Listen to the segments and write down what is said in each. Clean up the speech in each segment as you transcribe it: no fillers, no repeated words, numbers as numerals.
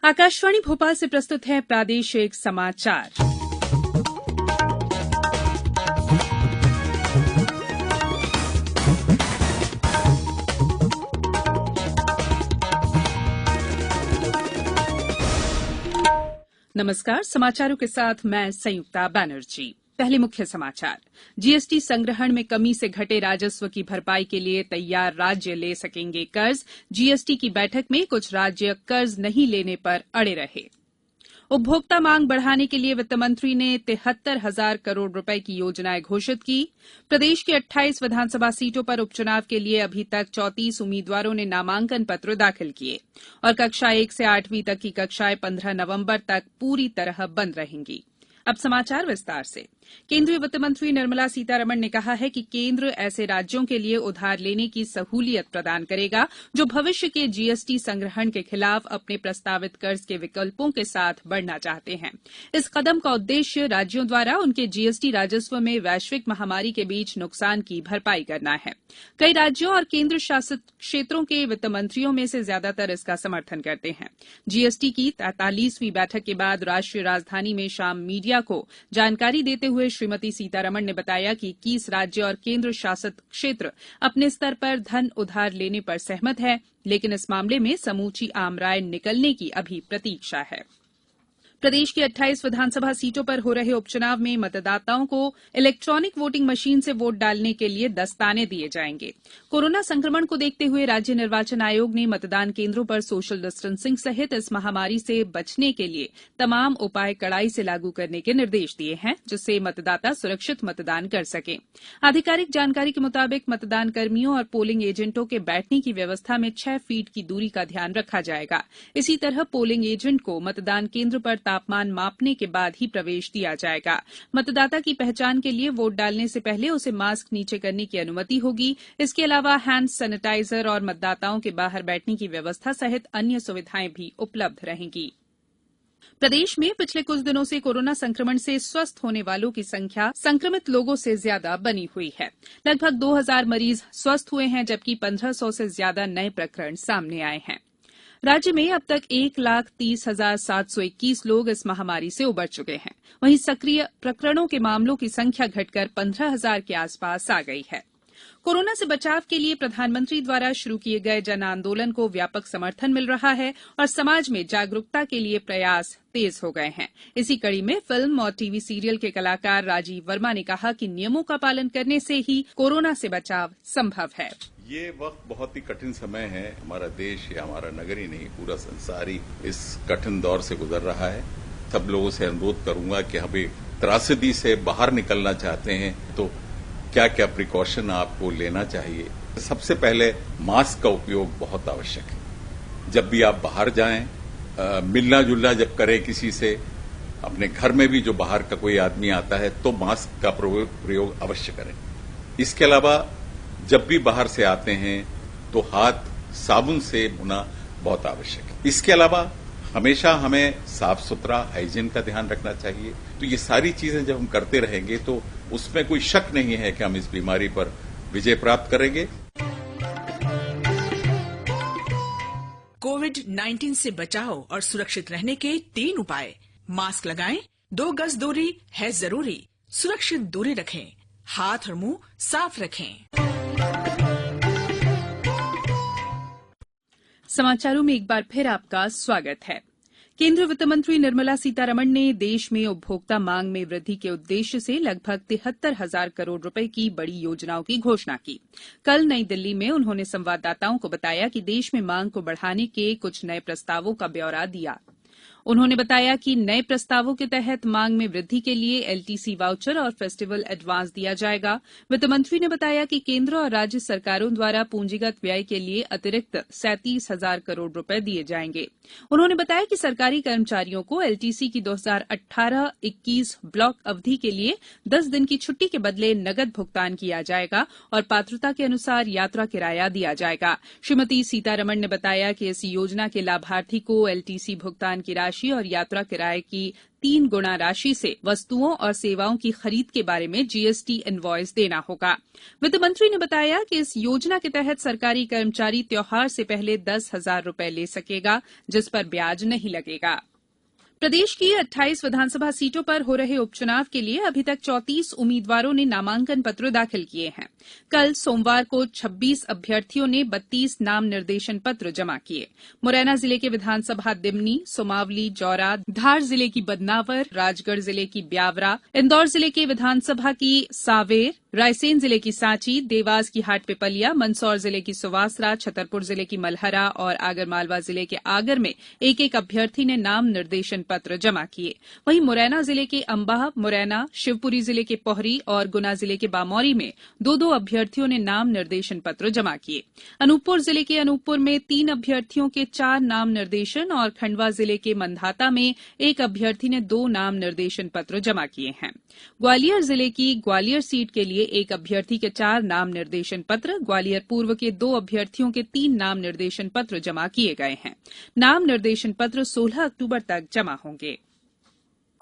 आकाशवाणी भोपाल से प्रस्तुत है प्रादेशिक समाचार। नमस्कार, समाचारों के साथ मैं संयुक्ता बनर्जी। पहले मुख्य समाचार। जीएसटी संग्रहण में कमी से घटे राजस्व की भरपाई के लिए तैयार राज्य ले सकेंगे कर्ज। जीएसटी की बैठक में कुछ राज्य कर्ज नहीं लेने पर अड़े रहे। उपभोक्ता मांग बढ़ाने के लिए वित्त मंत्री ने 73,000 करोड़ रुपए की योजनाएं घोषित की। प्रदेश की 28 विधानसभा सीटों पर उपचुनाव के लिए अभी तक 34 उम्मीदवारों ने नामांकन पत्र दाखिल किए और कक्षा 1 से 8वीं तक की कक्षाएं 15 नवंबर तक पूरी तरह बंद रहेंगी। अब समाचार विस्तार से। केंद्रीय वित्त मंत्री निर्मला सीतारमण ने कहा है कि केंद्र ऐसे राज्यों के लिए उधार लेने की सहूलियत प्रदान करेगा जो भविष्य के जीएसटी संग्रहण के खिलाफ अपने प्रस्तावित कर्ज के विकल्पों के साथ बढ़ना चाहते हैं। इस कदम का उद्देश्य राज्यों द्वारा उनके जीएसटी राजस्व में वैश्विक महामारी के बीच नुकसान की भरपाई करना है। कई राज्यों और केंद्र शासित क्षेत्रों के वित्त मंत्रियों में से ज्यादातर इसका समर्थन करते हैं। जीएसटी की 43वीं बैठक के बाद राष्ट्रीय राजधानी में शाम मीडिया को जानकारी देते हुए श्रीमती सीतारमण ने बताया कि 21 राज्य और केंद्र शासित क्षेत्र अपने स्तर पर धन उधार लेने पर सहमत है, लेकिन इस मामले में समूची आम राय निकलने की अभी प्रतीक्षा है। प्रदेश की 28 विधानसभा सीटों पर हो रहे उपचुनाव में मतदाताओं को इलेक्ट्रॉनिक वोटिंग मशीन से वोट डालने के लिए दस्ताने दिए जाएंगे। कोरोना संक्रमण को देखते हुए राज्य निर्वाचन आयोग ने मतदान केंद्रों पर सोशल डिस्टेंसिंग सहित इस महामारी से बचने के लिए तमाम उपाय कड़ाई से लागू करने के निर्देश दिए हैं, जिससे मतदाता सुरक्षित मतदान कर सकें। आधिकारिक जानकारी के मुताबिक मतदान कर्मियों और पोलिंग एजेंटों के बैठने की व्यवस्था में 6 फीट की दूरी का ध्यान रखा जाएगा। इसी तरह पोलिंग एजेंट को मतदान केंद्र पर तापमान मापने के बाद ही प्रवेश दिया जाएगा। मतदाता की पहचान के लिए वोट डालने से पहले उसे मास्क नीचे करने की अनुमति होगी। इसके अलावा हैंड सैनिटाइजर और मतदाताओं के बाहर बैठने की व्यवस्था सहित अन्य सुविधाएं भी उपलब्ध रहेंगी। प्रदेश में पिछले कुछ दिनों से कोरोना संक्रमण से स्वस्थ होने वालों की संख्या संक्रमित लोगों से ज्यादा बनी हुई है। लगभग 2,000 मरीज स्वस्थ हुए हैं, जबकि 1,500 से ज्यादा नए प्रकरण सामने आए हैं। राज्य में अब तक 1,30,721 लोग इस महामारी से उबर चुके हैं। वहीं सक्रिय प्रकरणों के मामलों की संख्या घटकर 15,000 के आसपास आ गई है। कोरोना से बचाव के लिए प्रधानमंत्री द्वारा शुरू किए गए जन आंदोलन को व्यापक समर्थन मिल रहा है और समाज में जागरूकता के लिए प्रयास तेज हो गए हैं। इसी कड़ी में फिल्म और टीवी सीरियल के कलाकार राजीव वर्मा ने कहा कि नियमों का पालन करने से ही कोरोना से बचाव संभव है। ये वक्त बहुत ही कठिन समय है। हमारा देश या हमारा नगर ही नहीं, पूरा संसार ही इस कठिन दौर से गुजर रहा है। सब लोगों से अनुरोध करूंगा कि हमें त्रासदी से बाहर निकलना चाहते हैं तो क्या क्या प्रिकॉशन आपको लेना चाहिए। सबसे पहले मास्क का उपयोग बहुत आवश्यक है। जब भी आप बाहर जाएं, मिलना जुलना जब करें किसी से, अपने घर में भी जो बाहर का कोई आदमी आता है तो मास्क का प्रयोग अवश्य करें। इसके अलावा जब भी बाहर से आते हैं तो हाथ साबुन से धोना बहुत आवश्यक है। इसके अलावा हमेशा हमें साफ सुथरा हाइजीन का ध्यान रखना चाहिए। तो ये सारी चीजें जब हम करते रहेंगे तो उसमें कोई शक नहीं है कि हम इस बीमारी पर विजय प्राप्त करेंगे। कोविड-19 से बचाव और सुरक्षित रहने के 3 उपाय। मास्क लगाएं, 2 गज दूरी है जरूरी, सुरक्षित दूरी रखें, हाथ और मुंह साफ रखें। समाचारों में एक बार फिर आपका स्वागत है। केंद्रीय वित्त मंत्री निर्मला सीतारमण ने देश में उपभोक्ता मांग में वृद्धि के उद्देश्य से लगभग 73,000 करोड़ रुपए की बड़ी योजनाओं की घोषणा की। कल नई दिल्ली में उन्होंने संवाददाताओं को बताया कि देश में मांग को बढ़ाने के कुछ नए प्रस्तावों का ब्यौरा दिया। उन्होंने बताया कि नए प्रस्तावों के तहत मांग में वृद्धि के लिए एलटीसी वाउचर और फेस्टिवल एडवांस दिया जाएगा। वित्त मंत्री ने बताया कि केंद्र और राज्य सरकारों द्वारा पूंजीगत व्यय के लिए अतिरिक्त 37,000 करोड़ रुपए दिए जाएंगे। उन्होंने बताया कि सरकारी कर्मचारियों को एलटीसी की 2018-21 ब्लॉक अवधि के लिए 10 दिन की छुट्टी के बदले नकद भुगतान किया जाएगा और पात्रता के अनुसार यात्रा किराया दिया जाएगा। श्रीमती सीतारमण ने बताया कि इस योजना के लाभार्थी को एलटीसी भुगतान की राशि राशि और यात्रा किराए की 3 गुना राशि से वस्तुओं और सेवाओं की खरीद के बारे में जीएसटी इनवॉइस देना होगा। वित्त मंत्री ने बताया कि इस योजना के तहत सरकारी कर्मचारी त्योहार से पहले 10,000 रुपए ले सकेगा, जिस पर ब्याज नहीं लगेगा। प्रदेश की 28 विधानसभा सीटों पर हो रहे उपचुनाव के लिए अभी तक 34 उम्मीदवारों ने नामांकन पत्र दाखिल किए हैं। कल सोमवार को 26 अभ्यर्थियों ने 32 नाम निर्देशन पत्र जमा किए। मुरैना जिले के विधानसभा दिमनी, सुमावली, जौरा, धार जिले की बदनावर, राजगढ़ जिले की ब्यावरा, इंदौर जिले के विधानसभा की सांवेर, रायसेन जिले की सांची, देवास की हाटपिपलिया, मंदसौर जिले की सुवासरा, छतरपुर जिले की मलहरा और आगरमालवा जिले के आगर में एक एक अभ्यर्थी ने नाम निर्देशन पत्र जमा किए। वहीं मुरैना जिले के अंबाह, मुरैना, शिवपुरी जिले के पोहरी और गुना जिले के बामौरी में 2-2 अभ्यर्थियों ने नाम निर्देशन पत्र जमा किए। अनूपपुर जिले के अनूपपुर में 3 अभ्यर्थियों के 4 नाम निर्देशन और खंडवा जिले के मंधाता में 1 अभ्यर्थी ने 2 नाम निर्देशन पत्र जमा किए हैं। ग्वालियर जिले की ग्वालियर सीट के लिए 1 अभ्यर्थी के 4 नाम निर्देशन पत्र, ग्वालियर पूर्व के 2 अभ्यर्थियों के 3 नाम निर्देशन पत्र जमा किए गए हैं। नाम निर्देशन पत्र 16 अक्टूबर तक जमा होंगे।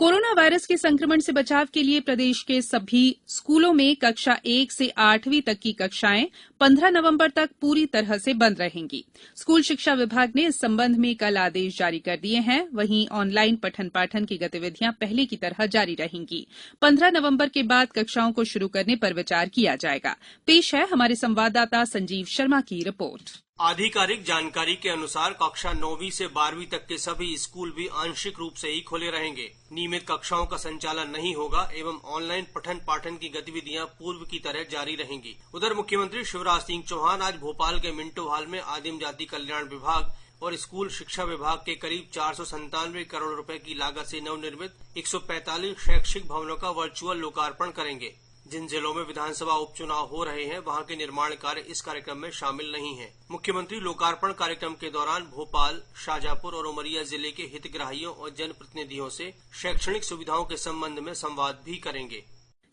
कोरोना वायरस के संक्रमण से बचाव के लिए प्रदेश के सभी स्कूलों में कक्षा 1 से 8वीं तक की कक्षाएं 15 नवंबर तक पूरी तरह से बंद रहेंगी। स्कूल शिक्षा विभाग ने इस संबंध में कल आदेश जारी कर दिए हैं। वहीं ऑनलाइन पठन पाठन की गतिविधियां पहले की तरह जारी रहेंगी। 15 नवंबर के बाद कक्षाओं को शुरू करने पर विचार किया जाएगा। पेश है हमारे संवाददाता संजीव शर्मा की रिपोर्ट। आधिकारिक जानकारी के अनुसार कक्षा 9वीं से 12वीं तक के सभी स्कूल भी आंशिक रूप से ही खुले रहेंगे। नियमित कक्षाओं का संचालन नहीं होगा एवं ऑनलाइन पठन पाठन की गतिविधियां पूर्व की तरह जारी रहेंगी। उधर मुख्यमंत्री शिवराज सिंह चौहान आज भोपाल के मिंटो हॉल में आदिम जाति कल्याण विभाग और स्कूल शिक्षा विभाग के करीब 497 करोड़ रुपए की लागत से नवनिर्मित 145 शैक्षिक भवनों का वर्चुअल लोकार्पण करेंगे। जिन जिलों में विधानसभा उपचुनाव हो रहे हैं वहां के निर्माण कार्य इस कार्यक्रम में शामिल नहीं है। मुख्यमंत्री लोकार्पण कार्यक्रम के दौरान भोपाल, शाजापुर और उमरिया जिले के हितग्राहियों और जनप्रतिनिधियों से शैक्षणिक सुविधाओं के संबंध में संवाद भी करेंगे।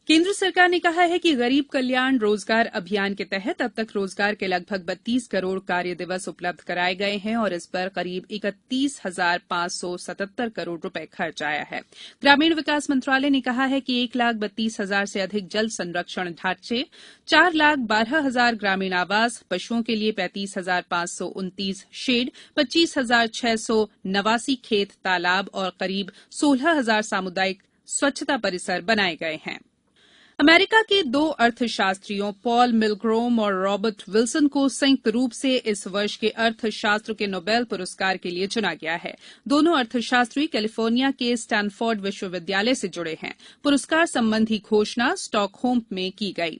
केंद्र सरकार ने कहा है कि गरीब कल्याण रोजगार अभियान के तहत अब तक रोजगार के लगभग 32 करोड़ कार्य दिवस उपलब्ध कराए गए हैं और इस पर करीब 31,577 करोड़ रुपए खर्च आया है। ग्रामीण विकास मंत्रालय ने कहा है कि 1,32,000 से अधिक जल संरक्षण ढांचे, 4,12,000 ग्रामीण आवास, पशुओं के लिए 35,529 शेड, 25,689 खेत तालाब और करीब 16,000 सामुदायिक स्वच्छता परिसर बनाए गए हैं। अमेरिका के 2 अर्थशास्त्रियों पॉल मिलग्रोम और रॉबर्ट विल्सन को संयुक्त रूप से इस वर्ष के अर्थशास्त्र के नोबेल पुरस्कार के लिए चुना गया है। दोनों अर्थशास्त्री कैलिफोर्निया के स्टैनफोर्ड विश्वविद्यालय से जुड़े हैं। पुरस्कार संबंधी घोषणा स्टॉकहोम में की गई।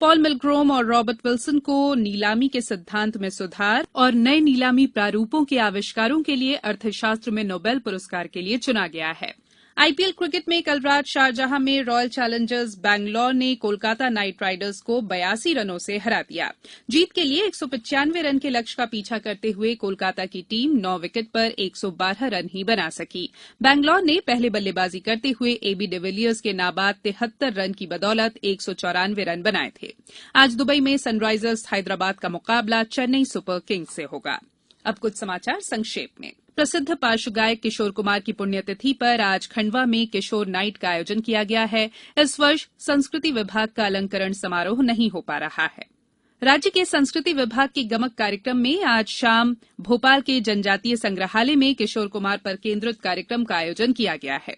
पॉल मिलग्रोम और रॉबर्ट विल्सन को नीलामी के सिद्धांत में सुधार और नए नीलामी प्रारूपों के आविष्कारों के लिए अर्थशास्त्र में नोबेल पुरस्कार के लिए चुना गया है। आईपीएल क्रिकेट में कल रात शारजाह में रॉयल चैलेंजर्स बैंगलोर ने कोलकाता नाइट राइडर्स को 82 रनों से हरा दिया। जीत के लिए 195 रन के लक्ष्य का पीछा करते हुए कोलकाता की टीम 9 विकेट पर 112 रन ही बना सकी। बैंगलोर ने पहले बल्लेबाजी करते हुए एबी डिविलियर्स के नाबाद 73 रन की बदौलत 194 रन बनाए थे। आज दुबई में सनराइजर्स हैदराबाद का मुकाबला चेन्नई सुपर किंग्स से होगा। अब कुछ समाचार संक्षेप में। प्रसिद्ध पार्श्व गायक किशोर कुमार की पुण्यतिथि पर आज खंडवा में किशोर नाइट का आयोजन किया गया है। इस वर्ष संस्कृति विभाग का अलंकरण समारोह नहीं हो पा रहा है। राज्य के संस्कृति विभाग के गमक कार्यक्रम में आज शाम भोपाल के जनजातीय संग्रहालय में किशोर कुमार पर केंद्रित कार्यक्रम का आयोजन किया गया है।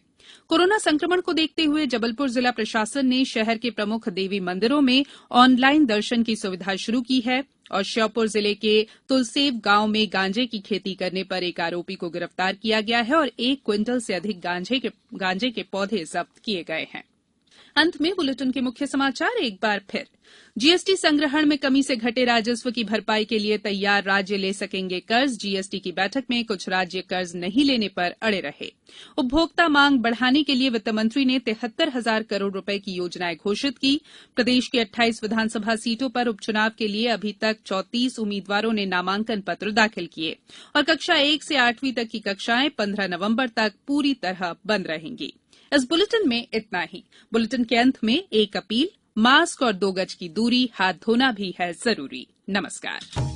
कोरोना संक्रमण को देखते हुए जबलपुर जिला प्रशासन ने शहर के प्रमुख देवी मंदिरों में ऑनलाइन दर्शन की सुविधा शुरू की है और श्योपुर जिले के तुलसेव गांव में गांजे की खेती करने पर एक आरोपी को गिरफ्तार किया गया है और 1 क्विंटल से अधिक गांजे के पौधे जब्त किए गए हैं। अंत में बुलेटिन के मुख्य समाचार एक बार फिर। जीएसटी संग्रहण में कमी से घटे राजस्व की भरपाई के लिए तैयार राज्य ले सकेंगे कर्ज। जीएसटी की बैठक में कुछ राज्य कर्ज नहीं लेने पर अड़े रहे। उपभोक्ता मांग बढ़ाने के लिए वित्त मंत्री ने 73,000 करोड़ रुपए की योजनाएं घोषित की। प्रदेश की 28 विधानसभा सीटों पर उपचुनाव के लिए अभी तक 34 उम्मीदवारों ने नामांकन पत्र दाखिल किए और कक्षा 1 से 8वीं तक की कक्षाएं 15 नवंबर तक पूरी तरह बंद रहेंगी। इस बुलेटिन में इतना ही। बुलेटिन के अंत में एक अपील, मास्क और 2 गज की दूरी, हाथ धोना भी है जरूरी। नमस्कार।